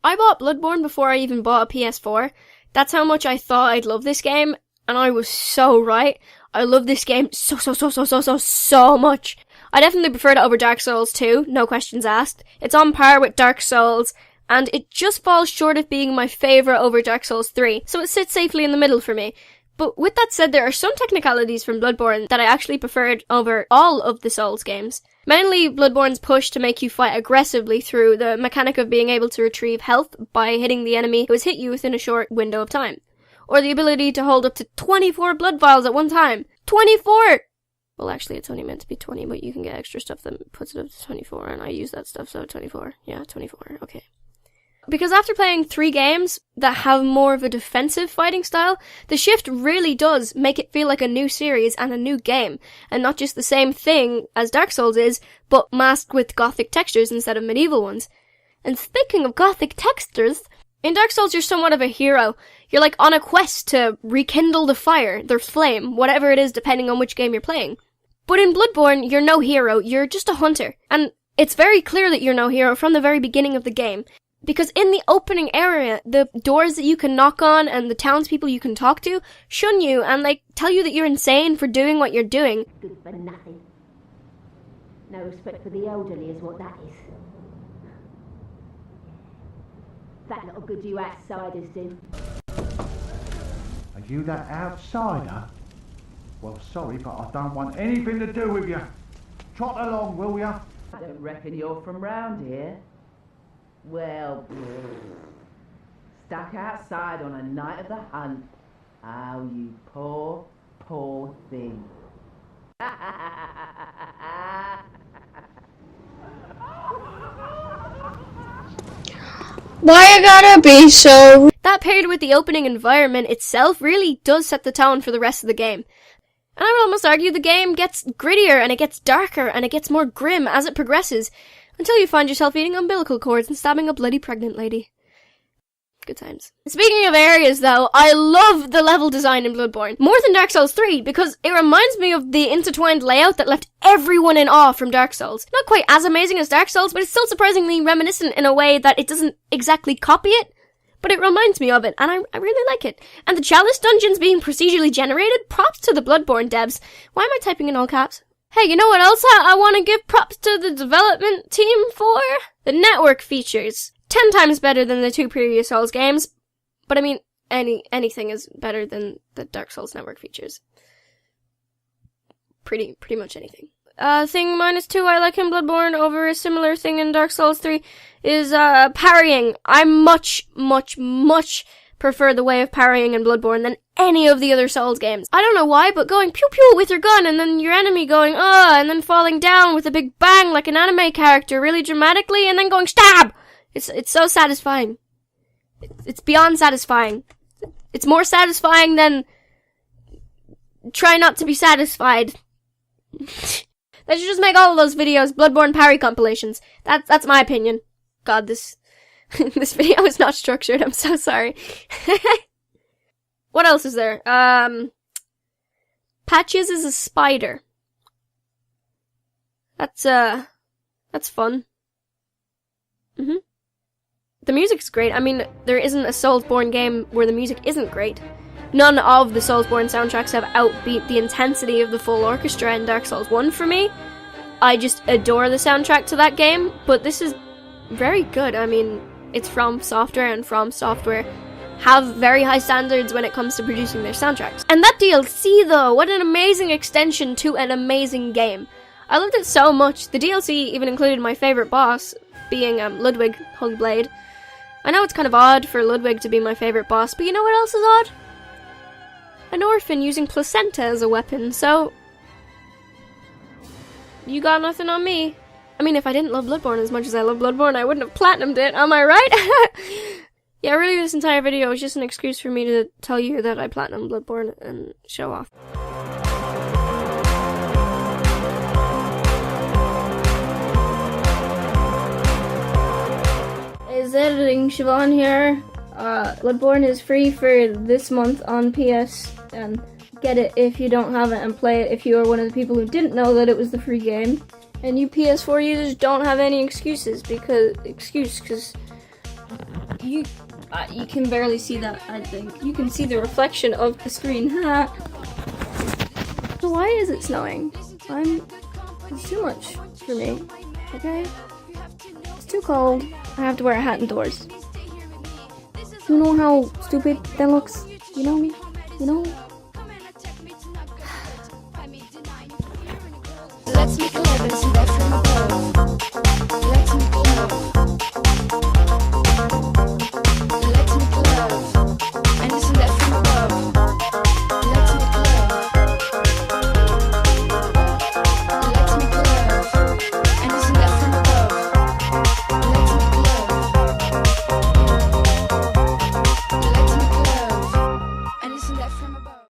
I bought Bloodborne before I even bought a PS4. That's how much I thought I'd love this game, and I was so right. I love this game so much. I definitely prefer it over Dark Souls 2, no questions asked. It's on par with Dark Souls, and it just falls short of being my favourite over Dark Souls 3, so it sits safely in the middle for me. But with that said, there are some technicalities from Bloodborne that I actually preferred over all of the Souls games. Mainly Bloodborne's push to make you fight aggressively through the mechanic of being able to retrieve health by hitting the enemy who has hit you within a short window of time. Or the ability to hold up to 24 blood vials at one time. 24! Well, actually, it's only meant to be 20, but you can get extra stuff that puts it up to 24, and I use that stuff, so 24. Yeah, 24. Okay. Because after playing 3 games that have more of a defensive fighting style, the shift really does make it feel like a new series and a new game, and not just the same thing as Dark Souls is, but masked with gothic textures instead of medieval ones. And speaking of gothic textures, in Dark Souls you're somewhat of a hero. You're like on a quest to rekindle the fire, their flame, whatever it is depending on which game you're playing. But in Bloodborne, you're no hero, you're just a hunter. And it's very clear that you're no hero from the very beginning of the game. Because in the opening area, the doors that you can knock on and the townspeople you can talk to shun you and tell you that you're insane for doing what you're doing. Good for nothing. No respect for the elderly is what that is. That little good you outsiders do. Are you that outsider? Well, sorry, but I don't want anything to do with you. Trot along, will ya? I don't reckon you're from round here. Well, stuck outside on a night of the hunt. Oh, you poor, poor thing. Why you gotta be so... That paired with the opening environment itself really does set the tone for the rest of the game. And I would almost argue the game gets grittier and it gets darker and it gets more grim as it progresses, until you find yourself eating umbilical cords and stabbing a bloody pregnant lady. Good times. Speaking of areas though, I love the level design in Bloodborne, more than Dark Souls 3, because it reminds me of the intertwined layout that left everyone in awe from Dark Souls. Not quite as amazing as Dark Souls, but it's still surprisingly reminiscent in a way that it doesn't exactly copy it, but it reminds me of it, and I really like it. And the Chalice dungeons being procedurally generated, props to the Bloodborne devs. Why am I typing in all caps? Hey, you know what else I want to give props to the development team for? The network features. 10 times better than the 2 previous Souls games. But I mean, anything is better than the Dark Souls network features. Pretty much anything. Thing -2 I like in Bloodborne over a similar thing in Dark Souls 3 is, parrying. I much prefer the way of parrying in Bloodborne than any of the other Souls games. I don't know why, but going pew pew with your gun and then your enemy going, and then falling down with a big bang like an anime character really dramatically and then going stab! It's so satisfying. It's beyond satisfying. It's more satisfying than try not to be satisfied. They should just make all of those videos Bloodborne parry compilations. That's my opinion. God, this this video is not structured. I'm so sorry. What else is there? Patches is a spider. That's fun. The music's great. I mean, there isn't a Soulsborne game where the music isn't great. None of the Soulsborne soundtracks have outbeat the intensity of the full orchestra in Dark Souls 1 for me. I just adore the soundtrack to that game, but this is very good. I mean, it's FromSoftware, and FromSoftware have very high standards when it comes to producing their soundtracks. And that DLC, though, what an amazing extension to an amazing game. I loved it so much. The DLC even included my favorite boss, being Ludwig, Holy Blade. I know it's kind of odd for Ludwig to be my favorite boss, but you know what else is odd? An orphan using placenta as a weapon, so... You got nothing on me. I mean, if I didn't love Bloodborne as much as I love Bloodborne, I wouldn't have platinumed it, am I right? Yeah, really this entire video is just an excuse for me to tell you that I platinumed Bloodborne and show off. Is editing Siobhan here. Bloodborne is free for this month on PS, and get it if you don't have it and play it if you are one of the people who didn't know that it was the free game. And you PS4 users don't have any excuses because you can barely see that, I think. You can see the reflection of the screen. So why is it snowing? It's too much for me, okay? It's too cold. I have to wear a hat indoors. You know how stupid that looks? You know me? You know?